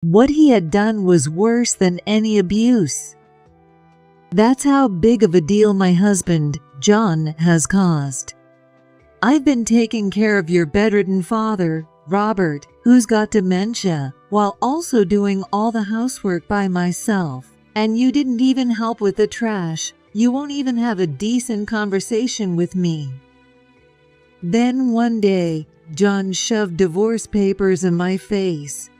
What he had done was worse than any abuse. That's how big of a deal my husband, John, has caused. I've been taking care of your bedridden father, Robert, who's got dementia, while also doing all the housework by myself. And you didn't even help with the trash. You won't even have a decent conversation with me. Then one day, John shoved divorce papers in my face.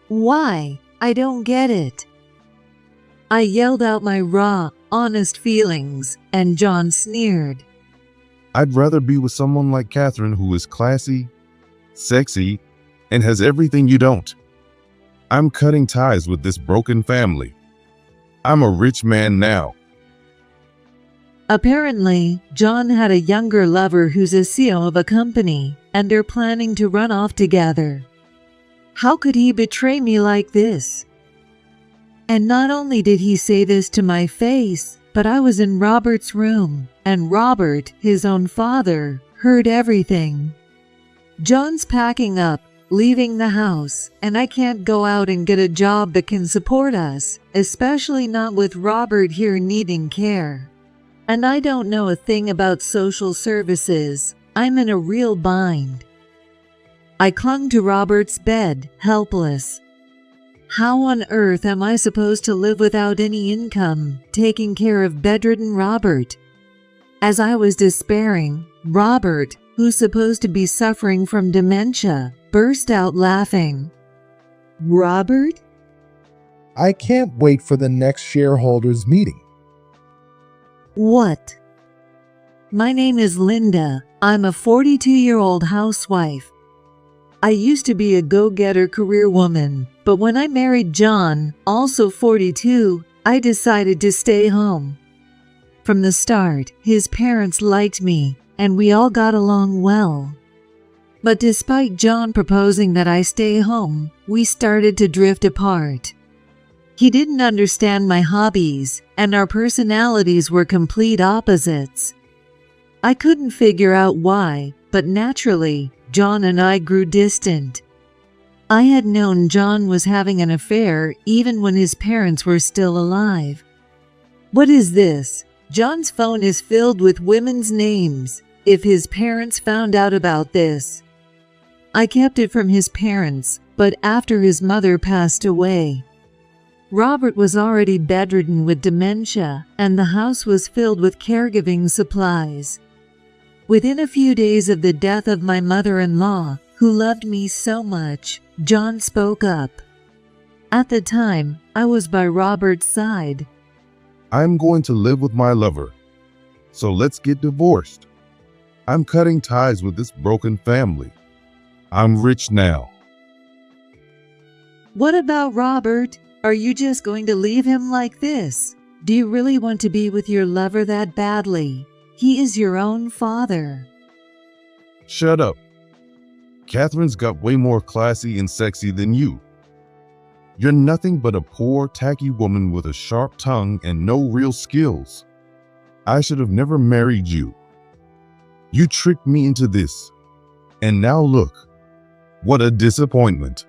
Why? I don't get it. I yelled out my raw, honest feelings, and John sneered. I'd rather be with someone like Catherine who is classy, sexy, and has everything you don't. I'm cutting ties with this broken family. I'm a rich man now. Apparently, John had a younger lover who's a CEO of a company, and they're planning to run off together. How could he betray me like this? And not only did he say this to my face, but I was in Robert's room, and Robert, his own father, heard everything. John's packing up, leaving the house, and I can't go out and get a job that can support us, especially not with Robert here needing care. And I don't know a thing about social services. I'm in a real bind. I clung to Robert's bed, helpless. How on earth am I supposed to live without any income, taking care of bedridden Robert? As I was despairing, Robert, who's supposed to be suffering from dementia, burst out laughing. Robert? I can't wait for the next shareholders meeting. What? My name is Linda. I'm a 42-year-old housewife. I used to be a go-getter career woman, but when I married John, also 42, I decided to stay home. From the start, his parents liked me, and we all got along well. But despite John proposing that I stay home, we started to drift apart. He didn't understand my hobbies, and our personalities were complete opposites. I couldn't figure out why, but naturally, John and I grew distant. I had known John was having an affair even when his parents were still alive. What is this? John's phone is filled with women's names. If his parents found out about this. I kept it from his parents, but after his mother passed away. Robert was already bedridden with dementia, and the house was filled with caregiving supplies. Within a few days of the death of my mother-in-law, who loved me so much, John spoke up. At the time, I was by Robert's side. I'm going to live with my lover, so let's get divorced. I'm cutting ties with this broken family. I'm rich now. What about Robert? Are you just going to leave him like this? Do you really want to be with your lover that badly? He is your own father. Shut up. Catherine's got way more classy and sexy than you. You're nothing but a poor, tacky woman with a sharp tongue and no real skills. I should have never married you. You tricked me into this. And now look, what a disappointment.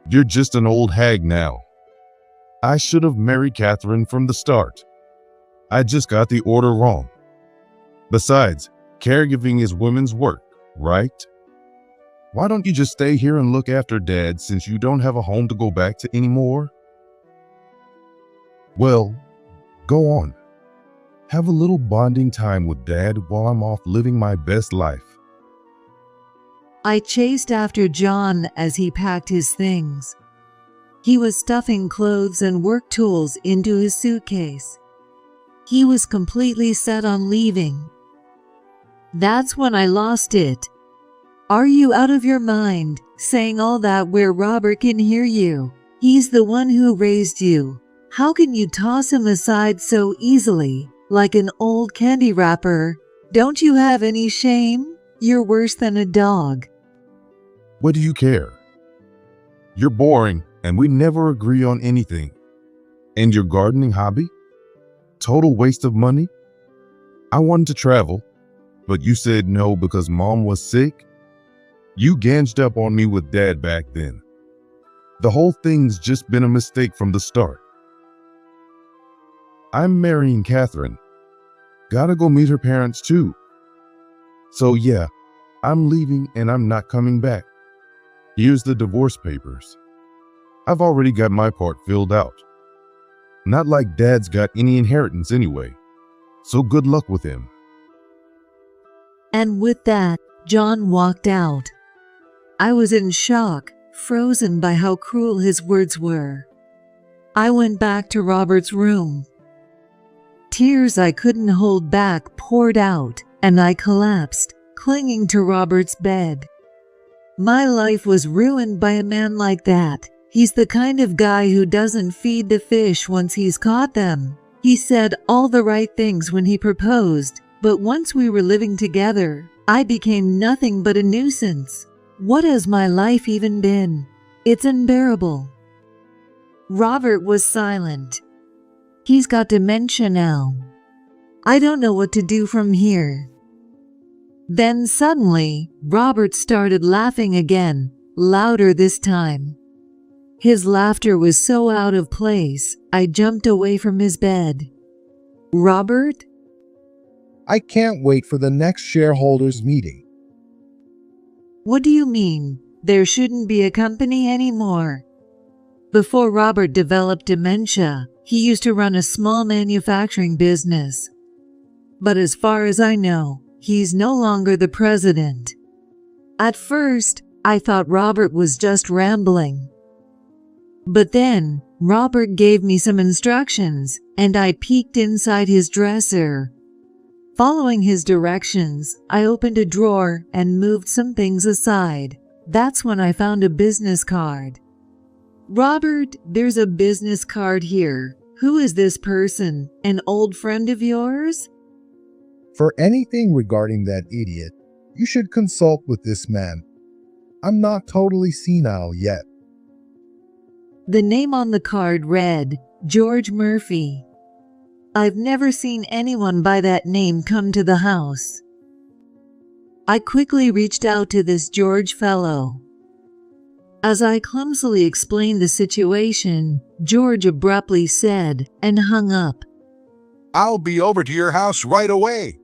You're just an old hag now. I should have married Catherine from the start. I just got the order wrong. Besides, caregiving is women's work, right? Why don't you just stay here and look after Dad since you don't have a home to go back to anymore? Well, go on. Have a little bonding time with Dad while I'm off living my best life. I chased after John as he packed his things. He was stuffing clothes and work tools into his suitcase. He was completely set on leaving. That's when I lost it. Are you out of your mind, saying all that where Robert can hear you? He's the one who raised you. How can you toss him aside so easily, like an old candy wrapper? Don't you have any shame? You're worse than a dog. What do you care? You're boring and we never agree on anything. And your gardening hobby? Total waste of money? I wanted to travel, but you said no because Mom was sick? You ganged up on me with Dad back then. The whole thing's just been a mistake from the start. I'm marrying Catherine. Gotta go meet her parents too. So yeah, I'm leaving and I'm not coming back. Here's the divorce papers. I've already got my part filled out. Not like Dad's got any inheritance anyway. So good luck with him. And with that, John walked out. I was in shock, frozen by how cruel his words were. I went back to Robert's room. Tears I couldn't hold back poured out, and I collapsed, clinging to Robert's bed. My life was ruined by a man like that. He's the kind of guy who doesn't feed the fish once he's caught them. He said all the right things when he proposed, but once we were living together, I became nothing but a nuisance. What has my life even been? It's unbearable. Robert was silent. He's got dementia now. I don't know what to do from here. Then suddenly, Robert started laughing again, louder this time. His laughter was so out of place, I jumped away from his bed. Robert? I can't wait for the next shareholders meeting. What do you mean? There shouldn't be a company anymore. Before Robert developed dementia, he used to run a small manufacturing business. But as far as I know, he's no longer the president. At first, I thought Robert was just rambling. But then, Robert gave me some instructions, and I peeked inside his dresser. Following his directions, I opened a drawer and moved some things aside. That's when I found a business card. Robert, there's a business card here. Who is this person? An old friend of yours? For anything regarding that idiot, you should consult with this man. I'm not totally senile yet. The name on the card read, George Murphy. I've never seen anyone by that name come to the house. I quickly reached out to this George fellow. As I clumsily explained the situation, George abruptly said and hung up. I'll be over to your house right away.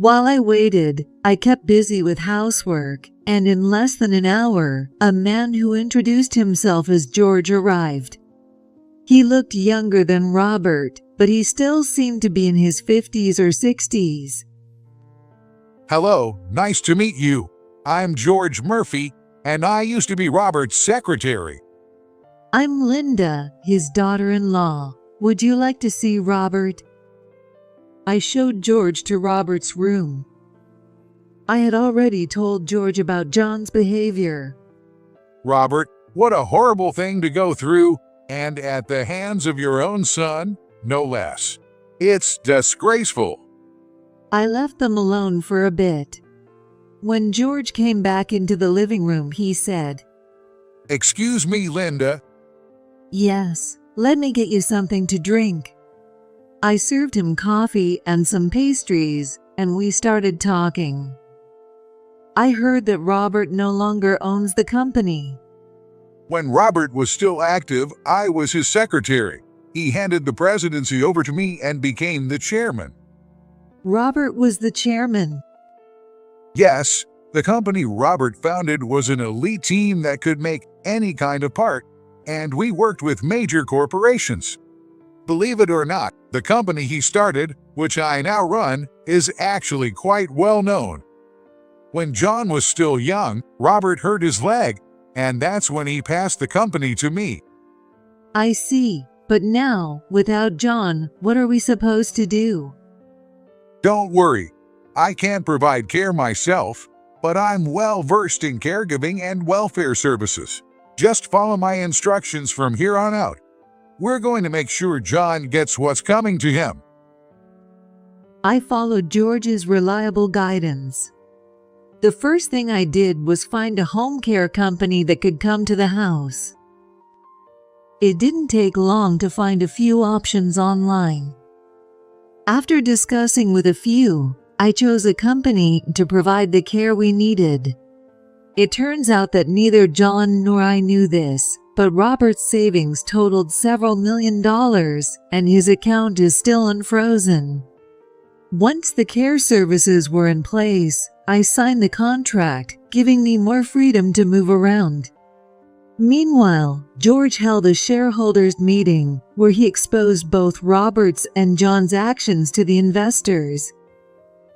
While I waited, I kept busy with housework, and in less than an hour, a man who introduced himself as George arrived. He looked younger than Robert, but he still seemed to be in his 50s or 60s. Hello, nice to meet you. I'm George Murphy, and I used to be Robert's secretary. I'm Linda, his daughter-in-law. Would you like to see Robert? I showed George to Robert's room. I had already told George about John's behavior. Robert, what a horrible thing to go through, and at the hands of your own son, no less. It's disgraceful. I left them alone for a bit. When George came back into the living room, he said, Excuse me, Linda. Yes, let me get you something to drink. I served him coffee and some pastries, and we started talking. I heard that Robert no longer owns the company. When Robert was still active, I was his secretary. He handed the presidency over to me and became the chairman. Robert was the chairman. Yes, the company Robert founded was an elite team that could make any kind of part, and we worked with major corporations. Believe it or not, the company he started, which I now run, is actually quite well known. When John was still young, Robert hurt his leg, and that's when he passed the company to me. I see, but now, without John, what are we supposed to do? Don't worry, I can't provide care myself, but I'm well versed in caregiving and welfare services. Just follow my instructions from here on out. We're going to make sure John gets what's coming to him. I followed George's reliable guidance. The first thing I did was find a home care company that could come to the house. It didn't take long to find a few options online. After discussing with a few, I chose a company to provide the care we needed. It turns out that neither John nor I knew this, but Robert's savings totaled several $1,000,000, and his account is still unfrozen. Once the care services were in place, I signed the contract, giving me more freedom to move around. Meanwhile, George held a shareholders meeting where he exposed both Robert's and John's actions to the investors.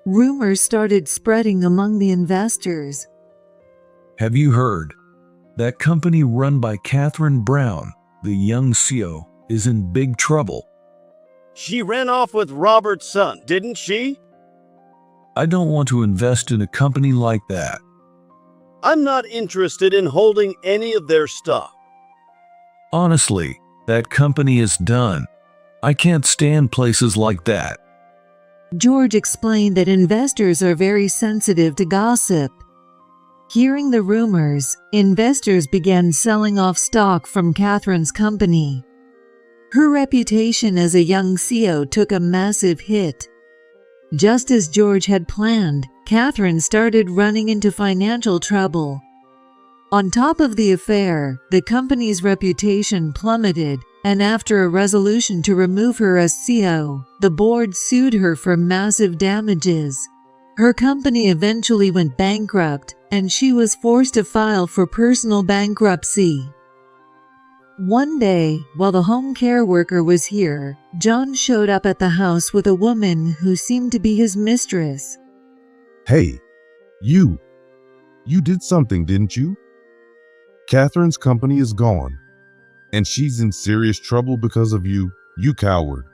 Rumors started spreading among the investors. Have you heard? That company run by Catherine Brown, the young CEO, is in big trouble. She ran off with Robert's son, didn't she? I don't want to invest in a company like that. I'm not interested in holding any of their stuff. Honestly, that company is done. I can't stand places like that. George explained that investors are very sensitive to gossip. Hearing the rumors, investors began selling off stock from Catherine's company. Her reputation as a young CEO took a massive hit. Just as George had planned, Catherine started running into financial trouble. On top of the affair, the company's reputation plummeted, and after a resolution to remove her as CEO, the board sued her for massive damages. Her company eventually went bankrupt, and she was forced to file for personal bankruptcy. One day, while the home care worker was here, John showed up at the house with a woman who seemed to be his mistress. Hey, you did something, didn't you? Catherine's company is gone, and she's in serious trouble because of you, you coward.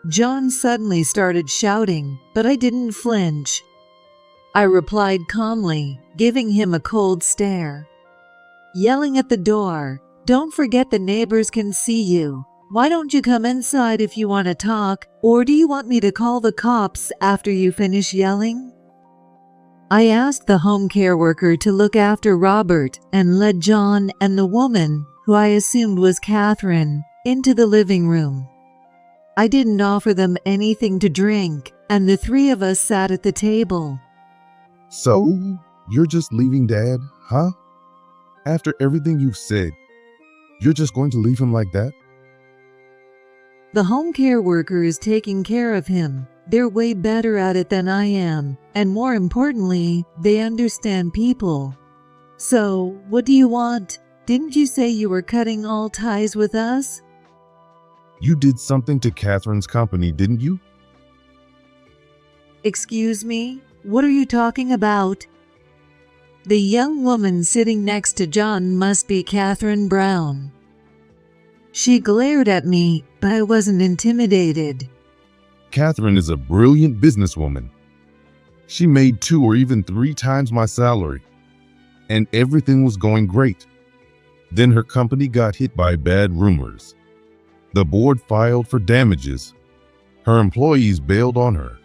John suddenly started shouting, but I didn't flinch. I replied calmly, giving him a cold stare. Yelling at the door, "Don't forget the neighbors can see you. Why don't you come inside if you want to talk, or do you want me to call the cops after you finish yelling?" I asked the home care worker to look after Robert and led John and the woman, who I assumed was Catherine, into the living room. I didn't offer them anything to drink, and the three of us sat at the table. So, you're just leaving Dad, huh? After everything you've said, you're just going to leave him like that? The home care worker is taking care of him. They're way better at it than I am, and more importantly, they understand people. So, what do you want? Didn't you say you were cutting all ties with us? You did something to Catherine's company, didn't you? Excuse me? What are you talking about? The young woman sitting next to John must be Catherine Brown. She glared at me, but I wasn't intimidated. Catherine is a brilliant businesswoman. She made 2 or even 3 times my salary, and everything was going great. Then her company got hit by bad rumors. The board filed for damages. Her employees bailed on her,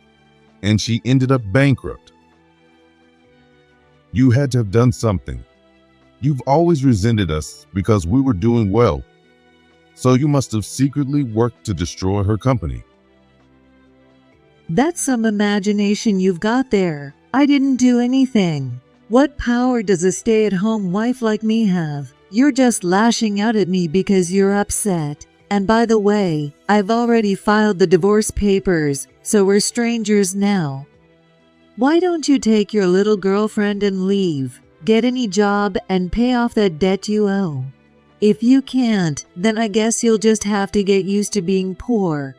and she ended up bankrupt. You had to have done something. You've always resented us because we were doing well, so you must have secretly worked to destroy her company. That's some imagination you've got there. I didn't do anything. What power does a stay-at-home wife like me have? You're just lashing out at me because you're upset. And by the way, I've already filed the divorce papers, so we're strangers now. Why don't you take your little girlfriend and leave, get any job, and pay off that debt you owe? If you can't, then I guess you'll just have to get used to being poor.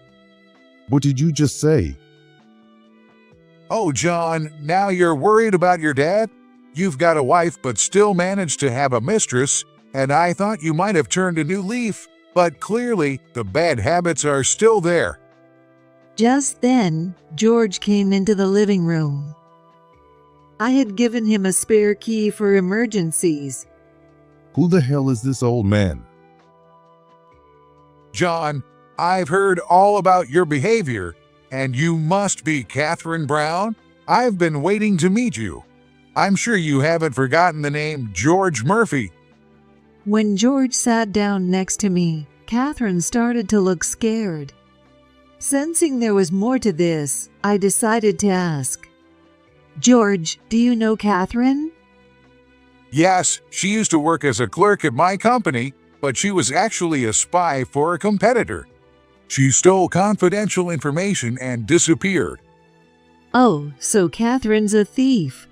What did you just say? Oh, John, now you're worried about your dad? You've got a wife but still managed to have a mistress, and I thought you might have turned a new leaf, but clearly the bad habits are still there. Just then, George came into the living room. I had given him a spare key for emergencies. Who the hell is this old man? John, I've heard all about your behavior, and you must be Catherine Brown. I've been waiting to meet you. I'm sure you haven't forgotten the name George Murphy. When George sat down next to me, Catherine started to look scared. Sensing there was more to this, I decided to ask, "George, do you know Catherine?" Yes, she used to work as a clerk at my company, but she was actually a spy for a competitor. She stole confidential information and disappeared. Oh, so Catherine's a thief.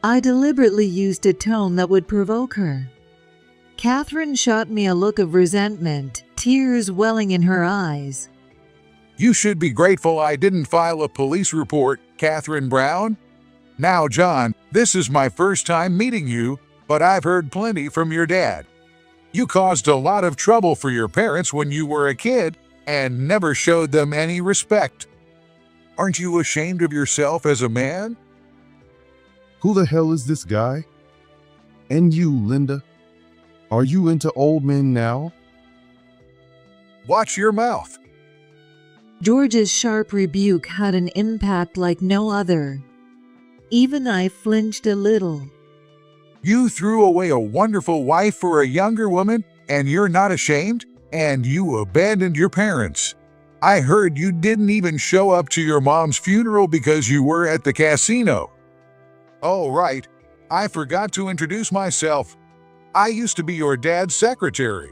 I deliberately used a tone that would provoke her. Catherine shot me a look of resentment, tears welling in her eyes. You should be grateful I didn't file a police report, Catherine Brown. Now, John, this is my first time meeting you, but I've heard plenty from your dad. You caused a lot of trouble for your parents when you were a kid and never showed them any respect. Aren't you ashamed of yourself as a man? Who the hell is this guy? And you, Linda? Are you into old men now? Watch your mouth. George's sharp rebuke had an impact like no other. Even I flinched a little. You threw away a wonderful wife for a younger woman, and you're not ashamed? And you abandoned your parents. I heard you didn't even show up to your mom's funeral because you were at the casino. Oh, right. I forgot to introduce myself. I used to be your dad's secretary.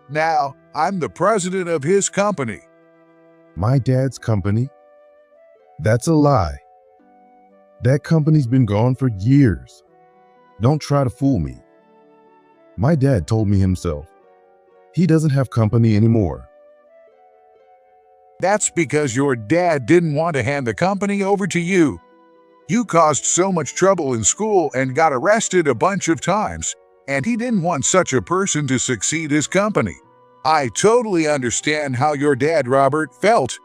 Now, I'm the president of his company. My dad's company? That's a lie. That company's been gone for years. Don't try to fool me. My dad told me himself. He doesn't have company anymore. That's because your dad didn't want to hand the company over to you. You caused so much trouble in school and got arrested a bunch of times, and he didn't want such a person to succeed his company. I totally understand how your dad, Robert, felt.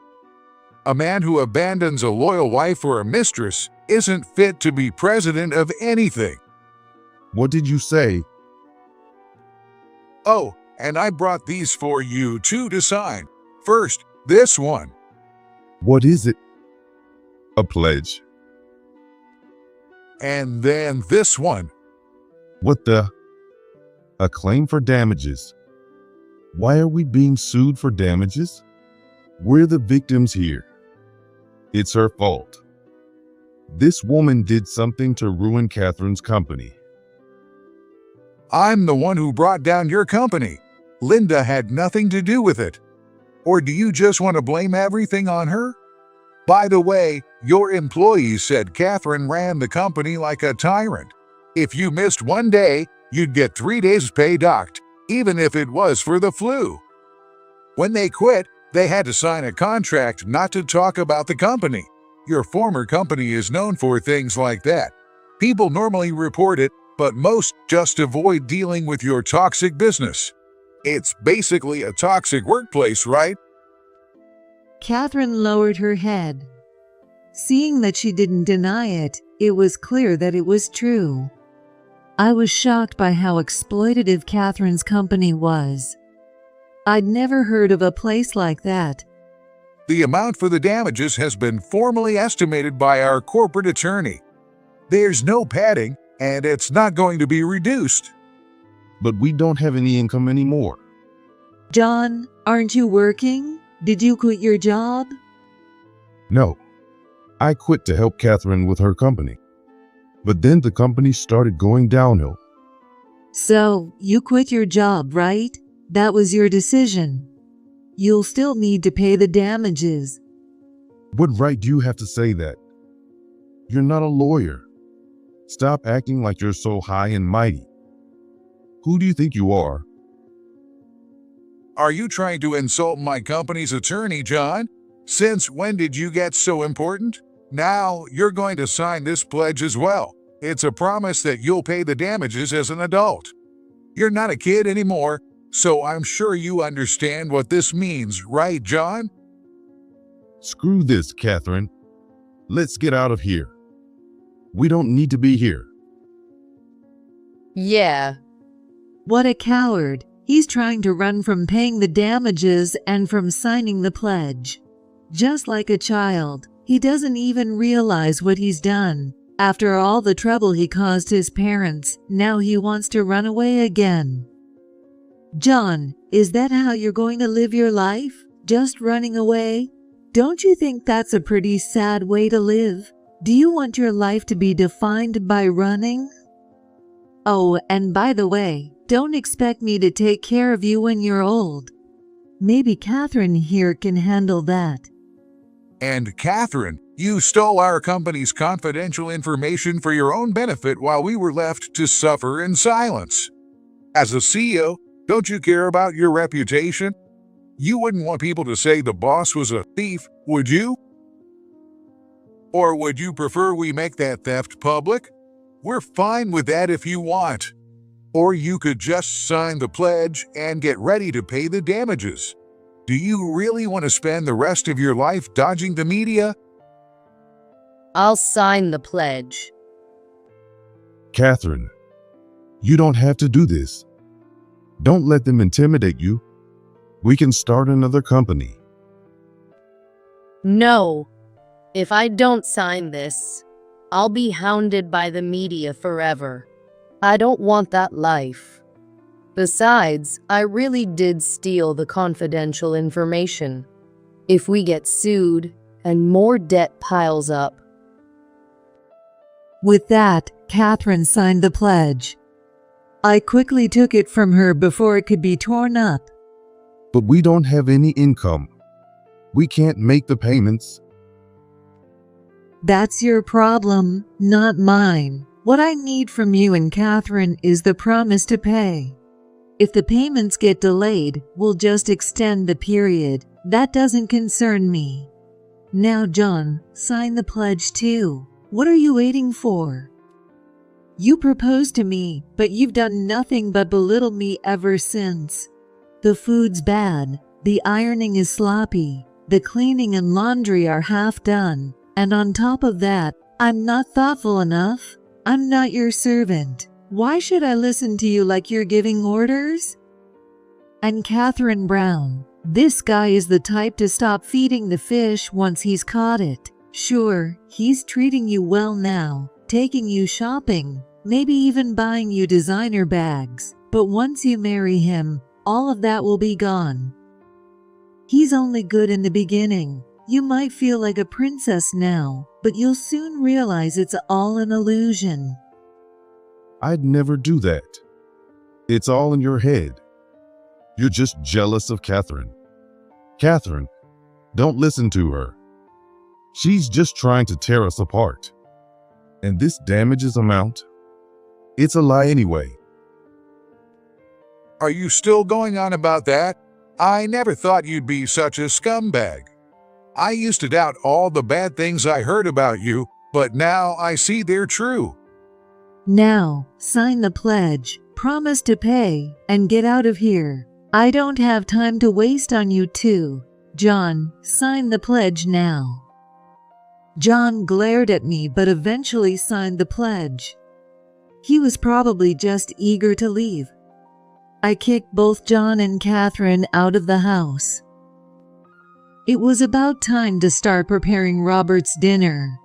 A man who abandons a loyal wife or a mistress isn't fit to be president of anything. What did you say? Oh, and I brought these for you too to sign. First, this one. What is it? A pledge. And then this one. What the? A claim for damages. Why are we being sued for damages? We're the victims here. It's her fault. This woman did something to ruin Catherine's company. I'm the one who brought down your company. Linda had nothing to do with it. Or do you just want to blame everything on her? By the way, your employees said Catherine ran the company like a tyrant. If you missed one day, you'd get 3 days pay docked, even if it was for the flu. When they quit, they had to sign a contract not to talk about the company. Your former company is known for things like that. People normally report it, but most just avoid dealing with your toxic business. It's basically a toxic workplace, right? Catherine lowered her head. Seeing that she didn't deny it, it was clear that it was true. I was shocked by how exploitative Catherine's company was. I'd never heard of a place like that. The amount for the damages has been formally estimated by our corporate attorney. There's no padding, and it's not going to be reduced. But we don't have any income anymore. John, aren't you working? Did you quit your job? No. I quit to help Catherine with her company. But then the company started going downhill. So, you quit your job, right? That was your decision. You'll still need to pay the damages. What right do you have to say that? You're not a lawyer. Stop acting like you're so high and mighty. Who do you think you are? Are you trying to insult my company's attorney, John? Since when did you get so important? Now you're going to sign this pledge as well. It's a promise that you'll pay the damages as an adult. You're not a kid anymore, so I'm sure you understand what this means, right, John? Screw this, Catherine. Let's get out of here. We don't need to be here. Yeah. What a coward. He's trying to run from paying the damages and from signing the pledge. Just like a child, he doesn't even realize what he's done. After all the trouble he caused his parents, now he wants to run away again. John, is that how you're going to live your life? Just running away? Don't you think that's a pretty sad way to live? Do you want your life to be defined by running? Oh, and by the way, don't expect me to take care of you when you're old. Maybe Catherine here can handle that. And Catherine, you stole our company's confidential information for your own benefit while we were left to suffer in silence. As a CEO, don't you care about your reputation? You wouldn't want people to say the boss was a thief, would you? Or would you prefer we make that theft public? We're fine with that if you want. Or you could just sign the pledge and get ready to pay the damages. Do you really want to spend the rest of your life dodging the media? I'll sign the pledge. Catherine, you don't have to do this. Don't let them intimidate you. We can start another company. No. If I don't sign this, I'll be hounded by the media forever. I don't want that life. Besides, I really did steal the confidential information. If we get sued and more debt piles up. With that, Catherine signed the pledge. I quickly took it from her before it could be torn up. But we don't have any income. We can't make the payments. That's your problem, not mine. What I need from you and Catherine is the promise to pay. If the payments get delayed, we'll just extend the period. That doesn't concern me. Now, John, sign the pledge too. What are you waiting for? You proposed to me, but you've done nothing but belittle me ever since. The food's bad, the ironing is sloppy, the cleaning and laundry are half done, and on top of that, I'm not thoughtful enough. I'm not your servant. Why should I listen to you like you're giving orders? And Catherine Brown, this guy is the type to stop feeding the fish once he's caught it. Sure, he's treating you well now, taking you shopping, maybe even buying you designer bags. But once you marry him, all of that will be gone. He's only good in the beginning. You might feel like a princess now, but you'll soon realize it's all an illusion. I'd never do that. It's all in your head. You're just jealous of Catherine. Catherine, don't listen to her. She's just trying to tear us apart. And this damages amount? It's a lie anyway. Are you still going on about that? I never thought you'd be such a scumbag. I used to doubt all the bad things I heard about you, but now I see they're true. Now, sign the pledge, promise to pay, and get out of here. I don't have time to waste on you two. John, sign the pledge now. John glared at me but eventually signed the pledge. He was probably just eager to leave. I kicked both John and Catherine out of the house. It was about time to start preparing Robert's dinner.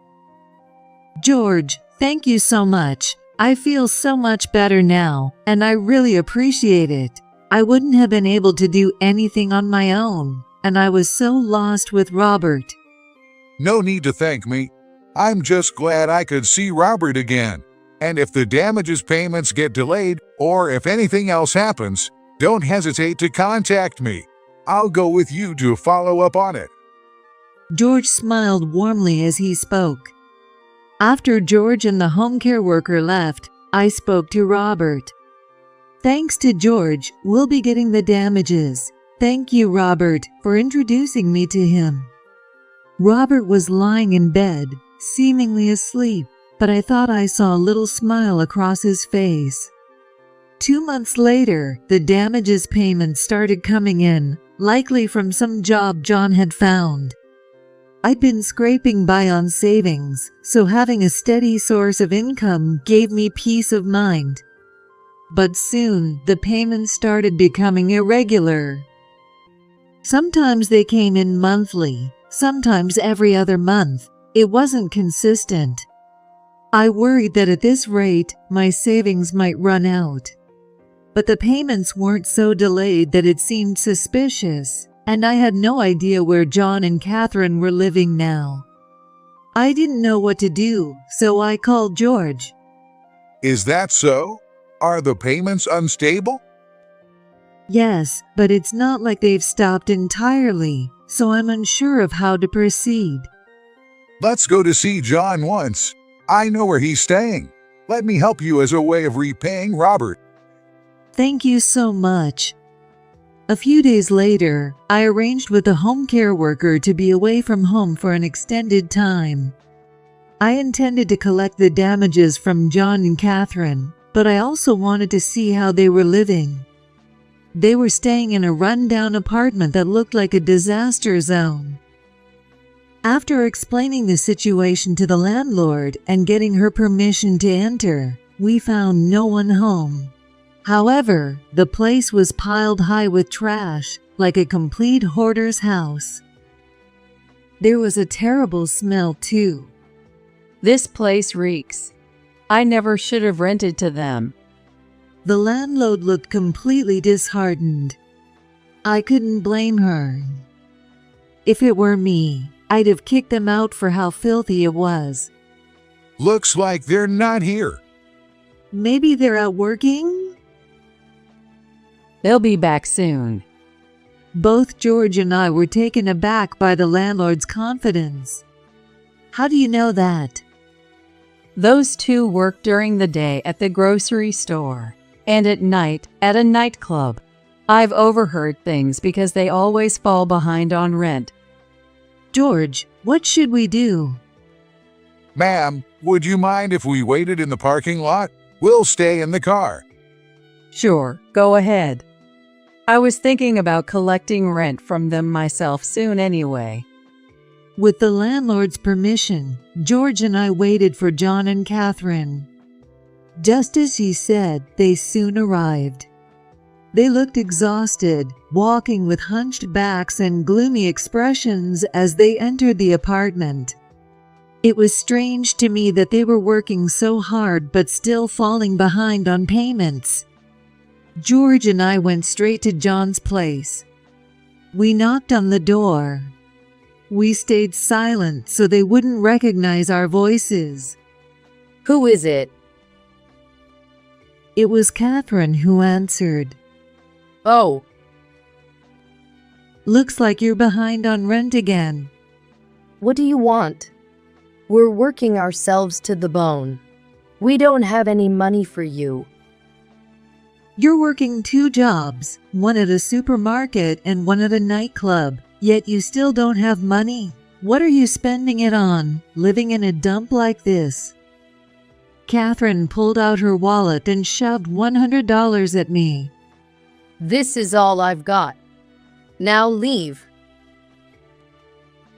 George, thank you so much. I feel so much better now, and I really appreciate it. I wouldn't have been able to do anything on my own, and I was so lost with Robert. No need to thank me. I'm just glad I could see Robert again. And if the damages payments get delayed, or if anything else happens, don't hesitate to contact me. I'll go with you to follow up on it. George smiled warmly as he spoke. After George and the home care worker left, I spoke to Robert. Thanks to George, we'll be getting the damages. Thank you, Robert, for introducing me to him. Robert was lying in bed, seemingly asleep, but I thought I saw a little smile across his face. 2 months later, the damages payments started coming in, likely from some job John had found. I'd been scraping by on savings, so having a steady source of income gave me peace of mind. But soon, the payments started becoming irregular. Sometimes they came in monthly, sometimes every other month. It wasn't consistent. I worried that at this rate, my savings might run out. But the payments weren't so delayed that it seemed suspicious, and I had no idea where John and Catherine were living now. I didn't know what to do, so I called George. Is that so? Are the payments unstable? Yes, but it's not like they've stopped entirely, so I'm unsure of how to proceed. Let's go to see John once. I know where he's staying. Let me help you as a way of repaying Robert. Thank you so much. A few days later, I arranged with a home care worker to be away from home for an extended time. I intended to collect the damages from John and Catherine, but I also wanted to see how they were living. They were staying in a run-down apartment that looked like a disaster zone. After explaining the situation to the landlord and getting her permission to enter, we found no one home. However, the place was piled high with trash, like a complete hoarder's house. There was a terrible smell too. This place reeks. I never should have rented to them. The landlord looked completely disheartened. I couldn't blame her. If it were me, I'd have kicked them out for how filthy it was. Looks like they're not here. Maybe they're out working? They'll be back soon. Both George and I were taken aback by the landlord's confidence. How do you know that? Those two work during the day at the grocery store and at night at a nightclub. I've overheard things because they always fall behind on rent. George, what should we do? Ma'am, would you mind if we waited in the parking lot? We'll stay in the car. Sure, go ahead. I was thinking about collecting rent from them myself soon anyway. With the landlord's permission, George and I waited for John and Catherine. Just as he said, they soon arrived. They looked exhausted, walking with hunched backs and gloomy expressions as they entered the apartment. It was strange to me that they were working so hard but still falling behind on payments. George and I went straight to John's place. We knocked on the door. We stayed silent so they wouldn't recognize our voices. Who is it? It was Catherine who answered. Oh, Looks like you're behind on rent again. what do you want? We're working ourselves to the bone. We don't have any money for you. You're working 2 jobs, one at a supermarket and one at a nightclub, yet you still don't have money. What are you spending it on, living in a dump like this? Catherine pulled out her wallet and shoved $100 at me. This is all I've got. Now leave.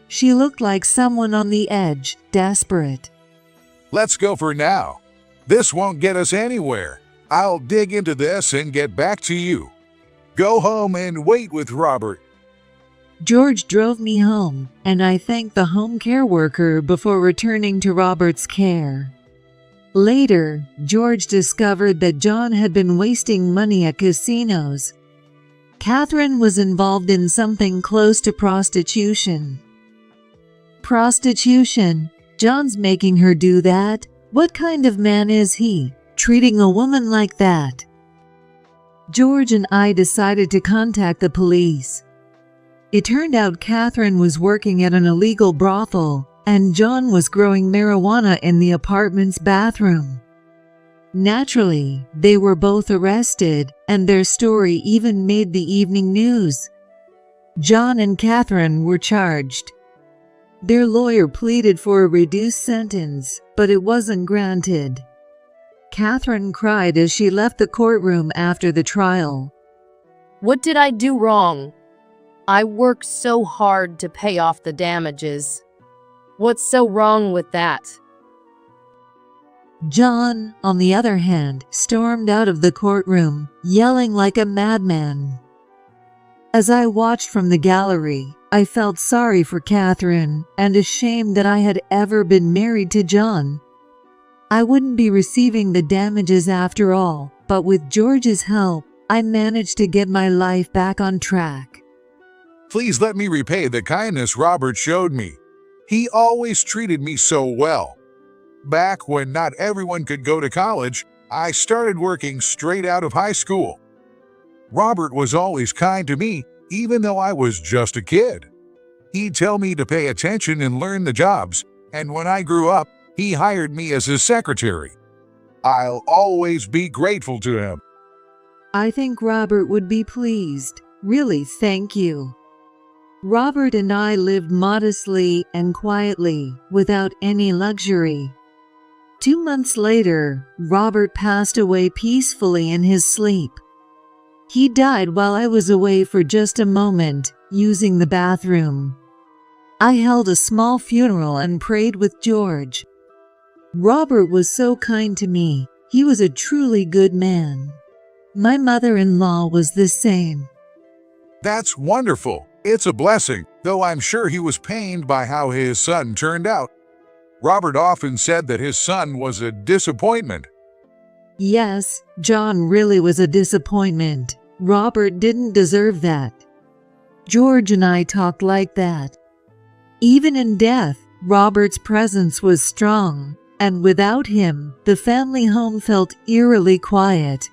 She looked like someone on the edge, desperate. Let's go for now. This won't get us anywhere. I'll dig into this and get back to you. Go home and wait with Robert. George drove me home, and I thanked the home care worker before returning to Robert's care. Later, George discovered that John had been wasting money at casinos. Catherine was involved in something close to prostitution. Prostitution? John's making her do that? What kind of man is he, treating a woman like that? George and I decided to contact the police. It turned out Catherine was working at an illegal brothel, and John was growing marijuana in the apartment's bathroom. Naturally, they were both arrested, and their story even made the evening news. John and Catherine were charged. Their lawyer pleaded for a reduced sentence, but it wasn't granted. Catherine cried as she left the courtroom after the trial. What did I do wrong? I worked so hard to pay off the damages. What's so wrong with that? John, on the other hand, stormed out of the courtroom, yelling like a madman. As I watched from the gallery, I felt sorry for Catherine and ashamed that I had ever been married to John. I wouldn't be receiving the damages after all, but with George's help, I managed to get my life back on track. Please let me repay the kindness Robert showed me. He always treated me so well. Back when not everyone could go to college, I started working straight out of high school. Robert was always kind to me, even though I was just a kid. He'd tell me to pay attention and learn the jobs, and when I grew up, he hired me as his secretary. I'll always be grateful to him. I think Robert would be pleased. Really, thank you. Robert and I lived modestly and quietly, without any luxury. 2 months later, Robert passed away peacefully in his sleep. He died while I was away for just a moment, using the bathroom. I held a small funeral and prayed with George. Robert was so kind to me. He was a truly good man. My mother-in-law was the same. That's wonderful. It's a blessing, though I'm sure he was pained by how his son turned out. Robert often said that his son was a disappointment. Yes, John really was a disappointment. Robert didn't deserve that. George and I talked like that. Even in death, Robert's presence was strong, and without him, the family home felt eerily quiet.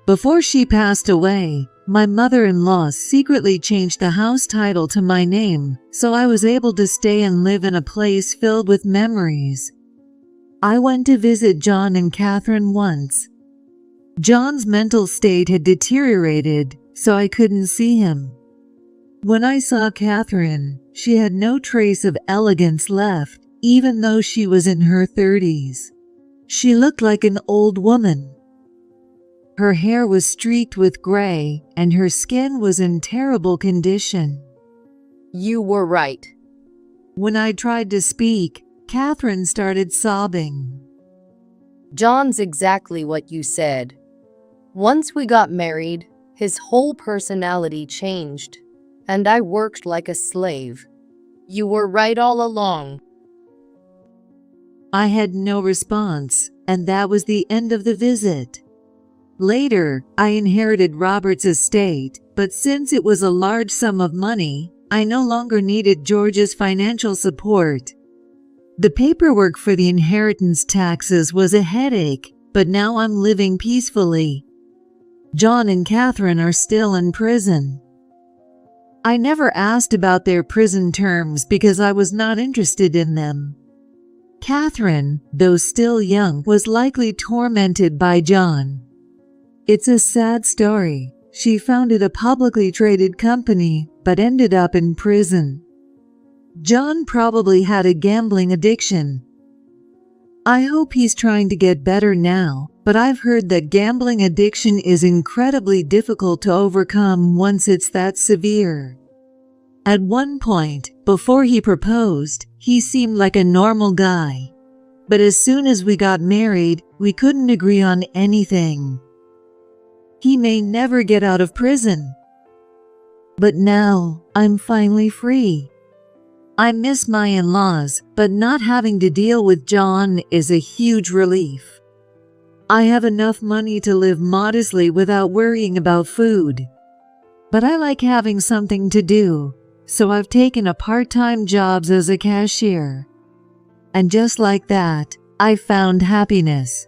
Before she passed away, my mother-in-law secretly changed the house title to my name, so I was able to stay and live in a place filled with memories. I went to visit John and Catherine once. John's mental state had deteriorated, so I couldn't see him. When I saw Catherine, she had no trace of elegance left, even though she was in her 30s. She looked like an old woman. Her hair was streaked with gray, and her skin was in terrible condition. You were right. When I tried to speak, Catherine started sobbing. John's exactly what you said. Once we got married, his whole personality changed, and I worked like a slave. You were right all along. I had no response, and that was the end of the visit. Later, I inherited Robert's estate, but since it was a large sum of money, I no longer needed George's financial support. The paperwork for the inheritance taxes was a headache, but now I'm living peacefully. John and Catherine are still in prison. I never asked about their prison terms because I was not interested in them. Catherine, though still young, was likely tormented by John. It's a sad story. She founded a publicly traded company, but ended up in prison. John probably had a gambling addiction. I hope he's trying to get better now, but I've heard that gambling addiction is incredibly difficult to overcome once it's that severe. At one point, before he proposed, he seemed like a normal guy. But as soon as we got married, we couldn't agree on anything. He may never get out of prison. But now, I'm finally free. I miss my in-laws, but not having to deal with John is a huge relief. I have enough money to live modestly without worrying about food. But I like having something to do, so I've taken a part-time job as a cashier. And just like that, I found happiness.